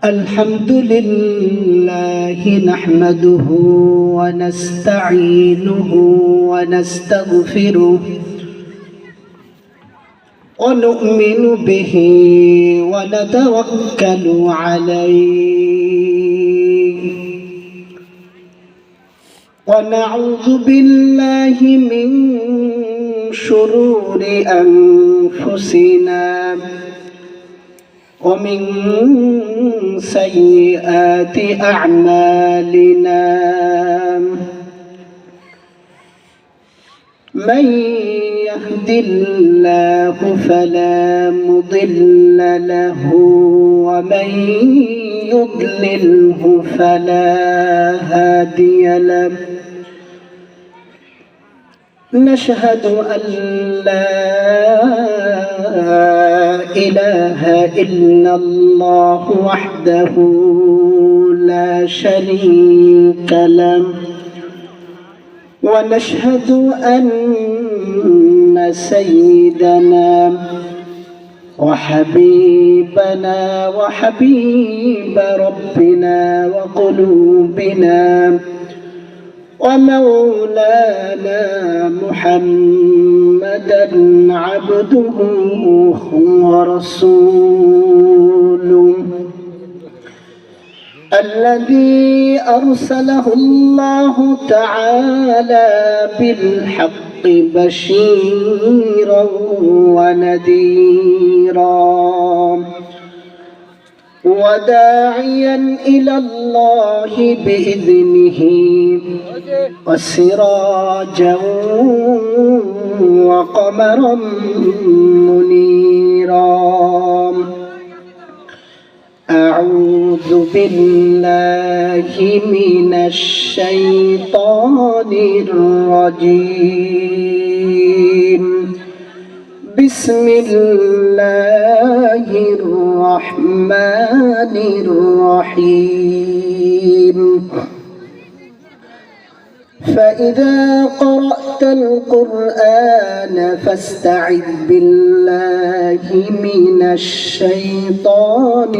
الحمد لله نحمده ونستعينه ونستغفره ونؤمن به ونتوكل عليه ونعوذ بالله من شرور أنفسنا ومن سيئات أعمالنا من يهد الله فلا مضل له ومن يضلله فلا هادي له نشهد أن لا إله إلا الله وحده لا شريك له ونشهد أن سيدنا وحبيبنا وحبيب ربنا وقلوبنا ومولانا محمدا عبده ورسوله الذي أرسله الله تعالى بالحق بشيرا ونذيرا وداعيا إلى الله بإذنه وسراجا وقمرا منيرا أعوذ بالله من الشيطان الرجيم بسم الله الرحمن الرحيم فإذا قرأت القرآن فاستعذ بالله من الشيطان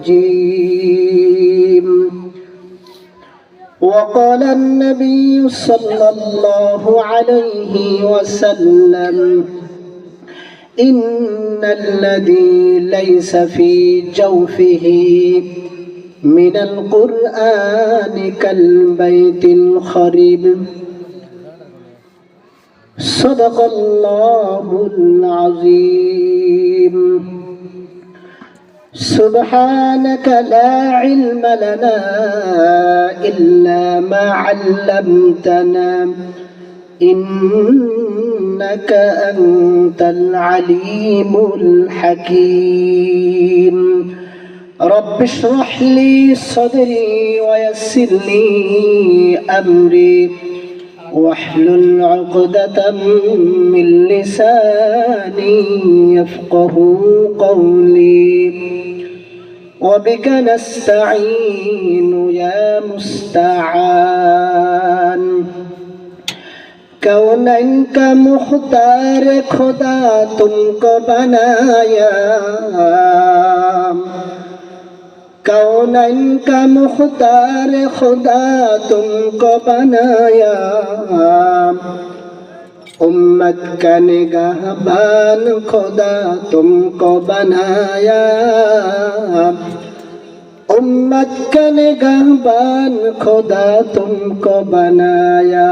الرجيم وقال النبي صلى الله عليه وسلم إن الذي ليس في جوفه من القرآن كالبيت الخرب صدق الله العظيم سبحانك لا علم لنا إلا ما علمتنا إنك أنت العليم الحكيم رب اشرح لي صدري ويسر لي أمري واحلل عقدة من لساني يفقه قولي وبك نستعين يا مستعان कौनैन का मुख्तार खुदा तुमको बनाया कौनैन का मुख्तार खुदा तुमको बनाया उम्मत का निगाहबान खुदा तुमको बनाया उम्मत का निगाहबान खुदा तुमको बनाया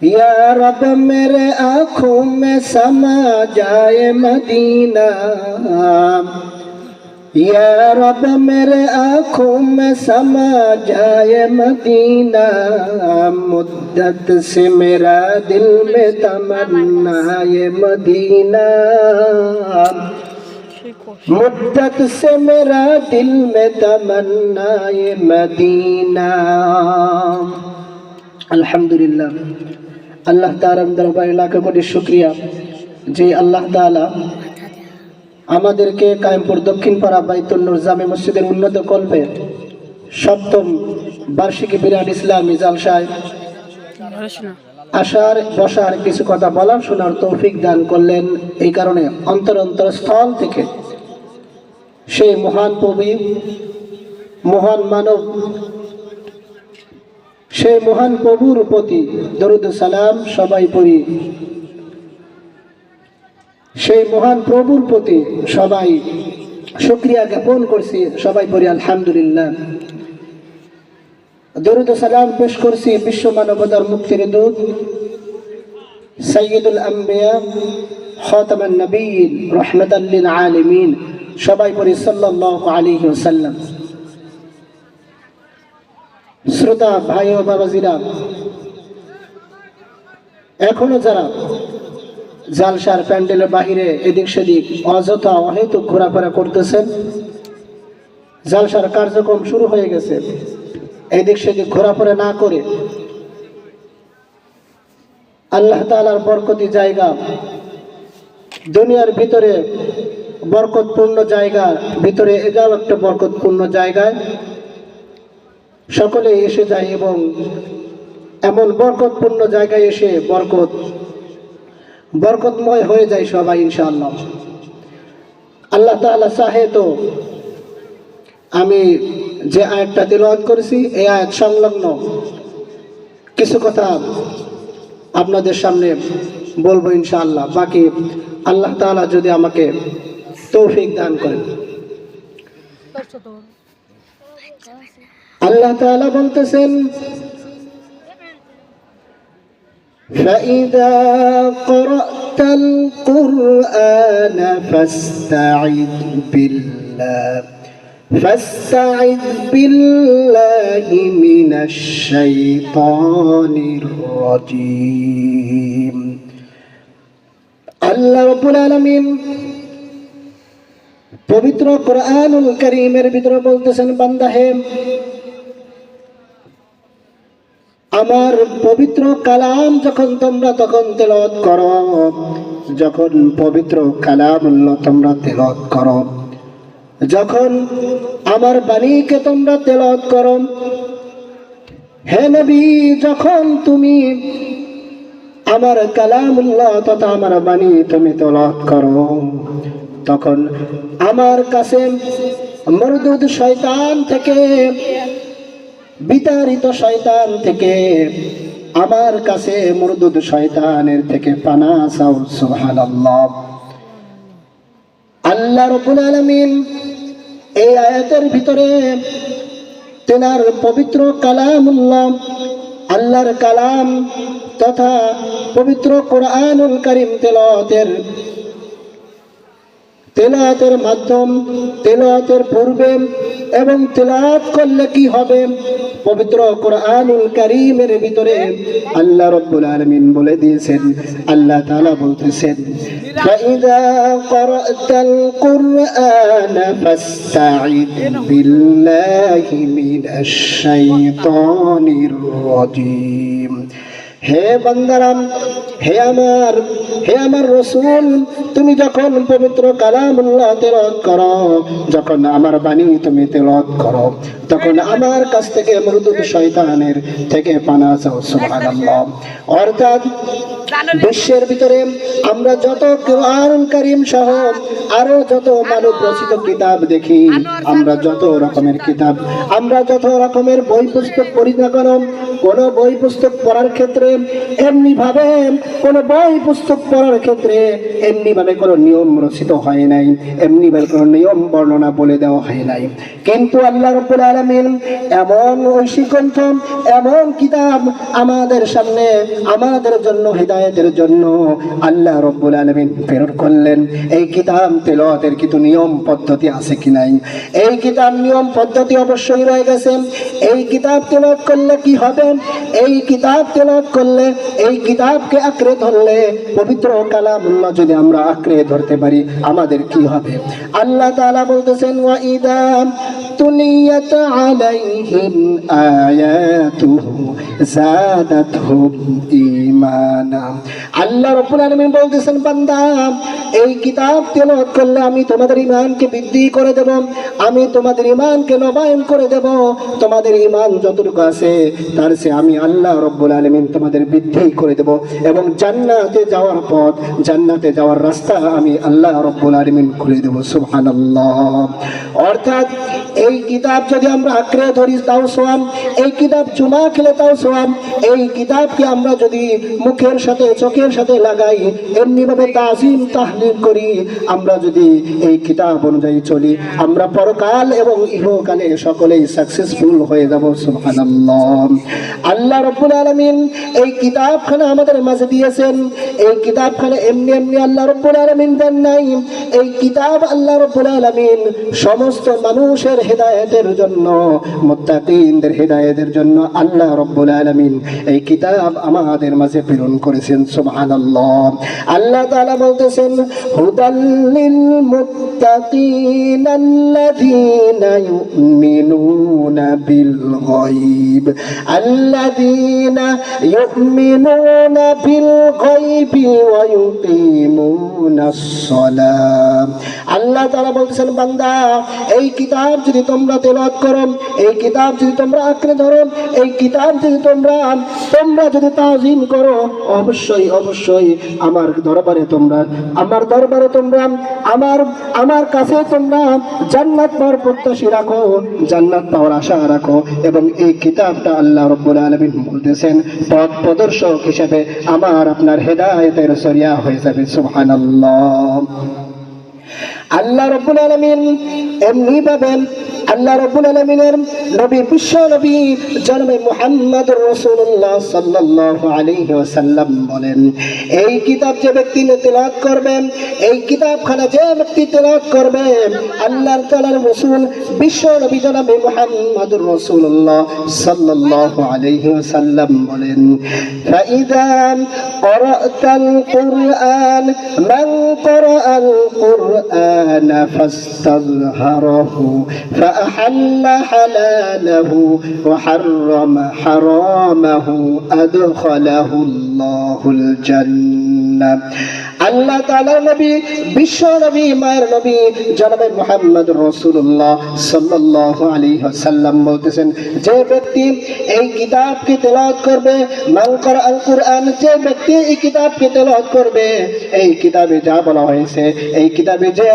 या रब मेरे आँखों में समा जाए मदीना या रब मेरे आँखों में समा जाए मदीना मुद्दत से मेरा दिल में तमन्ना ये मदीना मुद्दत से मेरा दिल में तमन्ना ये मदीना अल्हम्दुलिल्लाह আল্লাহ তাআলার দরবারে লাখ কোটি শুকরিয়া যে আল্লাহ তাআলা আমাদেরকে কায়েমপুর দক্ষিণপাড়া বাইতুল নূর জামে মসজিদের উন্নত কল্পে সপ্তম বার্ষিকী বিরাট ইসলামী জালসায় আসার বসার কিছু কথা বলার শোনার তৌফিক দান করলেন। এই কারণে অন্তরস্থল থেকে সেই মহান কবি, মহান মানব, সেই মহান প্রভুর প্রতি দরুদ সালাম সবাই পড়ি। সেই মহান প্রভুর প্রতি সবাই শুকরিয়া জ্ঞাপন করছি, সবাই পড়ি আলহামদুলিল্লাহ। দরুদ সালাম পেশ করছি বিশ্ব মানবতার মুক্তির দূত সাইয়্যিদুল আম্বিয়া খাতামুন নবিয়্যিন রাহমাতাল লিল আলামিন, সবাই পড়ি সাল্লাল্লাহু আলাইহি ওয়াসাল্লাম। শ্রোতা ভাই ও বাবাজিরা, এখনো যারা জালসার প্যান্ডেলের বাহিরে এদিক সেদিক অযথা অহেতুক ঘোরাফেরা করতেছেন, জালসার কার্যক্রম শুরু হয়ে গেছে, এদিক সেদিক ঘোরাফেরা না করে আল্লাহ তাআলার বরকতি জায়গা, দুনিয়ার ভিতরে বরকতপূর্ণ জায়গার ভিতরে এটাও একটা বরকতপূর্ণ জায়গায় সকলে এসে যায় এবং এমন বরকতপূর্ণ জায়গায় এসে বরকতময় হয়ে যায় সবাই ইনশাআল্লাহ। আল্লাহ তাআলা চাহে তো আমি যে আয়াতটা তিলাওয়াত করেছি এই আয়াত সংলগ্ন কিছু কথা আপনাদের সামনে বলবো ইনশাআল্লাহ। বাকি আল্লাহ তাআলা যদি আমাকে তৌফিক দান করেন। আল্লাহ তাআলা বলতেছেন, فَإِذَا قَرَأْتَ الْقُرْآنَ فَاسْتَعِذْ بِاللَّهِ مِنَ الشَّيْطَانِ الرَّجِيمِ। আল্লাহ রাব্বুল আলামিন পবিত্র কোরআনুল কারীমের ভিতরে বলতেছেন, বান্দা হে, আমার পবিত্র কালাম যখন তোমরা তখন তেলাওয়াত করো, যখন পবিত্র কালামুল্লাহ তোমরা তেলাওয়াত করো, যখন আমার বাণীকে তোমরা তেলাওয়াত করো, হে নবী, যখন তুমি আমার কালামুল্লাহ তথা আমার বাণী তুমি তেলাওয়াত করো, তখন আমার কাছে মরদুদ শয়তান থেকে, বিতাড়িত শয়তান থেকে, আমার কাছে মরদুদ শয়তানের থেকে পানা চাও। সুবহানাল্লাহ। আল্লাহ রাব্বুল আলামিন এই আয়াতের ভিতরে তেনার পবিত্র কালামুল্লাহ, আল্লাহর কালাম তথা পবিত্র কোরআনুল কারীম তেলাওয়াতের মাধ্যম, তেলাওয়াতের পূর্বে এবং তেলাওয়াত করলে কি হবে, পবিত্র কোরআনুল কারীমের ভিতরে আল্লাহ রাব্বুল আলামিন বলে দিয়েছেন। আল্লাহ তাআলা বলতেছেন, فَإِذَا قَرَأْتَ الْقُرْآنَ فَاسْتَعِذْ بِاللَّهِ مِنَ الشَّيْطَانِ الرَّجِيمِ। হে বান্দারাম, হে আমার রাসূল, তুমি যখন পবিত্র কালামুল্লাহ তেলাওয়াত করো, যখন আমার বাণী তুমি তেলাওয়াত করো, তখন আমার কাছ থেকে মরদুদ শয়তানের থেকে পানা চাও। সুবহানাল্লাহ। অর্থাৎ বিশ্বের ভিতরে আমরা যত কোরআনুল কারীম সহ আরো যত মানব রচিত কিতাব দেখি, আমরা যত রকমের কিতাব, আমরা যত রকমের বই পুস্তক পড়ি না কেন, কোন বই পুস্তক পড়ার ক্ষেত্রে এমনি ভাবে কোনো নিয়ম রচিত হয় নাই, এমনি ভাবে কোনো নিয়ম বর্ণনা বলে দেওয়া হয় নাই। কিন্তু আল্লাহ রাব্বুল আলামিন এমন ঐশী গ্রন্থ, এমন কিতাব আমাদের সামনে, আমাদের জন্য হিদায়াতের জন্য আল্লাহ রাব্বুল আলামিন প্রেরণ করলেন। এই কিতাব তেলাওয়াতের কিছু নিয়ম পদ্ধতি আছে কি নাই? এই কিতাব নিয়ম পদ্ধতি অবশ্যই রয়ে গেছে। এই কিতাব তেলাওয়াত করলে কি হবে? এই কিতাব তেলাওয়াত করলে, এই কিতাবকে আঁকড়ে ধরলে, পবিত্র কালামুল্লাহ যদি আমরা আঁকড়ে ধরতে পারি, আমাদের কি হবে? আল্লাহ তাআলা বলতেছেন, ওয়া ইদা তুলিয়াত আলাইহিম আয়াতুহু যাদাতহুম ঈমানা। আল্লাহ রাব্বুল আলামিন বলতেছেন, বান্দা, এই কিতাব তেলাওয়াত করলে আমি তোমাদের ঈমানকে বৃদ্ধি করে দেব, আমি তোমাদের ঈমানকে নবায়ন করে দেব। তোমাদের ঈমান যতটুকু আছে তার চেয়ে আমি আল্লাহ রাব্বুল আলামিন তোমাদের বৃদ্ধি করে দেব, এবং জান্নাতে যাওয়ার পথ, জান্নাতে যাওয়ার রাস্তা আমি আল্লাহ রাব্বুল আলামিন খুলে দেব। সুবহানাল্লাহ। অর্থাৎ এই কিতাব যদি আমরা আঁকড়ে ধরি তাও সওয়াব, এই কিতাব চুমা খেলে তাও সওয়াব, এই কিতাবকে আমরা যদি মুখের সাথে চোখের সাথে লাগাই, এমনিভাবে তাজিম তাহলিল করি, আমরা যদি এই কিতাব অনুযায়ী চলি, আমরা পরকাল এবং ইহকালে সকলেই সাকসেসফুল হয়ে যাব। সুবহানাল্লাহ। আল্লাহ রাব্বুল আলামিন এই কিতাবখানা আমাদের মাঝে দিয়েছেন। এই কিতাবখানা এমনি এমনি আল্লাহ রাব্বুল আলামিন দেন নাই। এই কিতাব আল্লাহ রাব্বুল আলামিন সমস্ত মানুষের হেদায়েতের জন্য, মুত্তাকিনদের হেদায়েতের জন্য আল্লাহ রাব্বুল আলামিন এই কিতাব আমাদের মাঝে প্রেরণ করেছেন। সুবহানাল্লাহ। আল্লাহ তাআলা বলতেছেন, হুদাল্লিল মুত্তাকিন আল্লাযীনা ইউমিনুনা বিল গায়ব, আল্লাযীনা ইউমিনুনা বিল গায়বি ওয়া ইউকিমুনাস সালাত। আল্লাহ তাআলা বলতেছেন, বান্দা এই কিতাব যদি তোমরা তেলাওয়াত করো, এই কিতাব যদি তোমরা আঁকড়ে ধরো, এই কিতাব যদি তোমরা যদি তাজিম করো, অবশ্যই অবশ্যই আমার দরবারে তোমরা আমার কাছে তোমরা জান্নাত পাওয়ার প্রত্যাশী রাখো, জান্নাত পাওয়ার আশা রাখো। এবং এই কিতাবটা আল্লাহ রাব্বুল আলামিন বলতেছেন পথ প্রদর্শক হিসেবে আমার আপনার হেদায়েতের জরিয়া হয়ে যাবে। সুবহানাল্লাহ। আল্লাহ রাব্বুল আলামিন এমনি ভাবে আল্লাহ রাব্বুল আলামিনের নবী, বিশ্ব নবী জনাবে মুহাম্মদুর রাসূলুল্লাহ সাল্লাল্লাহু আলাইহি ওয়াসাল্লাম বলেন, এই কিতাব যে ব্যক্তি তেলাওয়াত করবে, এই কিতাবখানা যে ব্যক্তি তেলাওয়াত করবে, আল্লাহর তাআলার রাসূল বিশ্ব নবী জনাবে মুহাম্মদুর রাসূলুল্লাহ সাল্লাল্লাহু আলাইহি ওয়াসাল্লাম বলেন, ফাইদা ক্বরাতাল কুরআন মান ক্বরাআল কুরআন ফাস্তাযহারাহু فأحل حلاله وحرم حرامه أدخله الله الجنة। আল্লাহ তাআলার নবী, বিশ্ব নবী, মায়ের নবী জনাবে মুহাম্মদুর রাসূলুল্লাহ সাল্লাল্লাহু আলাইহি ওয়াসাল্লাম বলতেছেন, যে ব্যক্তি এই কিতাবকে তেলাওয়াত করবে, মান ক্বরাআল কুরআন, যে ব্যক্তি এই কিতাবকে তেলাওয়াত করবে, এই কিতাবে যা বলা হয়েছে, এই কিতাবে যে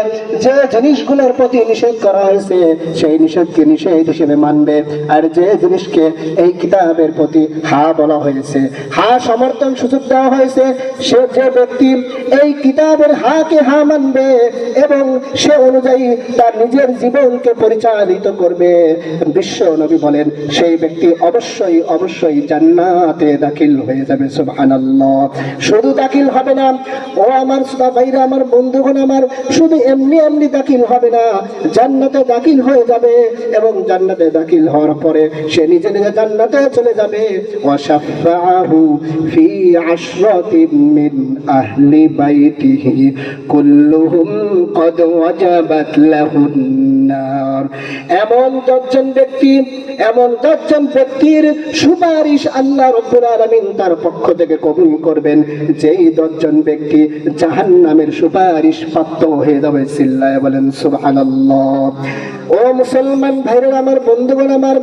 জিনিসগুলোর প্রতি নিষেধ করা হয়েছে, সেই নিষেধকে নিষেধ হিসেবে মানবে, আর যে জিনিসকে এই কিতাবের প্রতি হা বলা হয়েছে, হা সমর্থন সুযোগ দেওয়া হয়েছে, সে যে ব্যক্তি এই কিতাবের হাকে হা মানবে এবং সে অনুযায়ী তার নিজের জীবনকে পরিচালিত করবে, বিশ্ব নবী বলেন সেই ব্যক্তি অবশ্যই অবশ্যই জান্নাতে দাখিল হয়ে যাবে। সুবহানাল্লাহ। শুধু দাখিল হবে না, ও আমার শ্রোতা ভাইরা, আমার বন্ধুগণ আমার, শুধু এমনি এমনি দাখিল হবে না, জান্নাতে দাখিল হয়ে যাবে, এবং জান্নাতে দাখিল হওয়ার পরে সে নিজে নিজে জান্নাতে চলে যাবে। ওয়াশাফাআহু ফি আশরাতিন মিন আহলি বাইতিহি কুল্লুহুম ক্বাদ ওয়াজাবাত লাহুন নার। এমন দশজন ব্যক্তির সুপারিশ আল্লাহ রাব্বুল আলামিন তার পক্ষ থেকে কবুল করবেন, যেই 10 জন ব্যক্তি জাহান্নামের সুপারিশ প্রাপ্ত হয়ে যাবে। চিল্লায়ে বলেন সুবহানাল্লাহ। ও মুসলমান ভাইরা আমার, বন্ধুগণ আমার,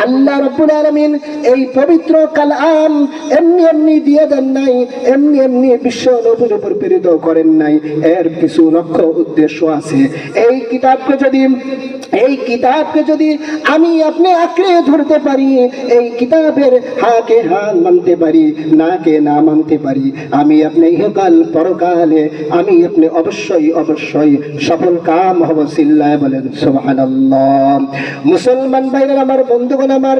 আল্লাহ রাব্বুল আলামিন এই পবিত্র কালাম এমনি এমনি দিয়ে দেন নাই, এমনি এমনি বিশ্ব নবীর উপর প্রেরিত করেন নাই, এর কিছু লক্ষ্য উদ্দেশ্য আছে। এই কিতাবকে যদি আমি আপনি আঁকড়ে ধরতে পারি, এই কিতাবের হাকে হা মানতে পারি, নাকে না মানতে পারি, আমি আপনি ইহকাল পরকালে আমি আপনি অবশ্যই অবশ্যই সফল কাম হব। চিল্লায়ে বলেন সুবহানাল্লাহ। মুসলমান ভাইরা আমার, বন্ধুগণ আমার,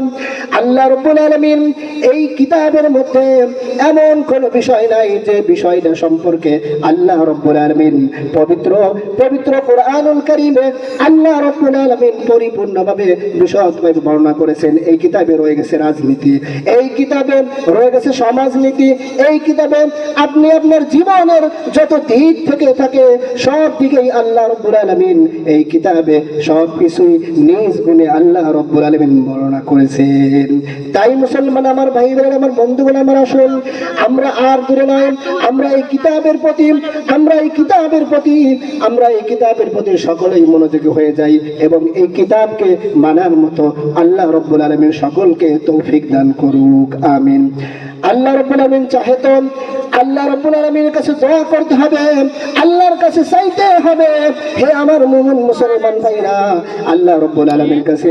আল্লাহ রাব্বুল আলামিন এই কিতাবের মধ্যে এমন কোন বিষয় নাই যে বিষয়টা সম্পর্কে আল্লাহ রাব্বুল আলামিন পবিত্র কোরআনুল কারীমে আল্লাহ রাব্বুল আলামিন পরিপূর্ণভাবে বিশদভাবে বর্ণনা করেছেন। এই কিতাবে রয়ে গেছে রাজনীতি, এই কিতাবে রয়ে গেছে সমাজনীতি, এই কিতাবে আপনি আপনার জীবনের যত দিক থেকে থাকে সব দিকেই আল্লাহ রাব্বুল আলামিন এই কিতাবে সব কিছুই নিজ গুণে আল্লাহ রাব্বুল আলামিন বর্ণনা করেছেন। তাই মুসলমান আমার ভাইরা আমার, বন্ধুগণ আমার, আসুন আমরা আর দূরে নয়, আমরা এই কিতাবের প্রতি প্রতি আমরা এই কিতাবের প্রতি সকলেই মনোযোগী হয়ে যাই এবং এই কিতাবকে মানার মতো আল্লাহ রাব্বুল আলামিন সকলকে তৌফিক দান করুক, আমিন। আল্লাহ রাব্বুল আলামিন চাহে তো আল্লাহ রাব্বুল আলামিনের কাছে দোয়া করতে হবে, আল্লাহর কাছে চাইতে হবে। হে আমার মুমিন মুসলমান ভাইরা, আল্লাহ রাব্বুল আলামিনের কাছে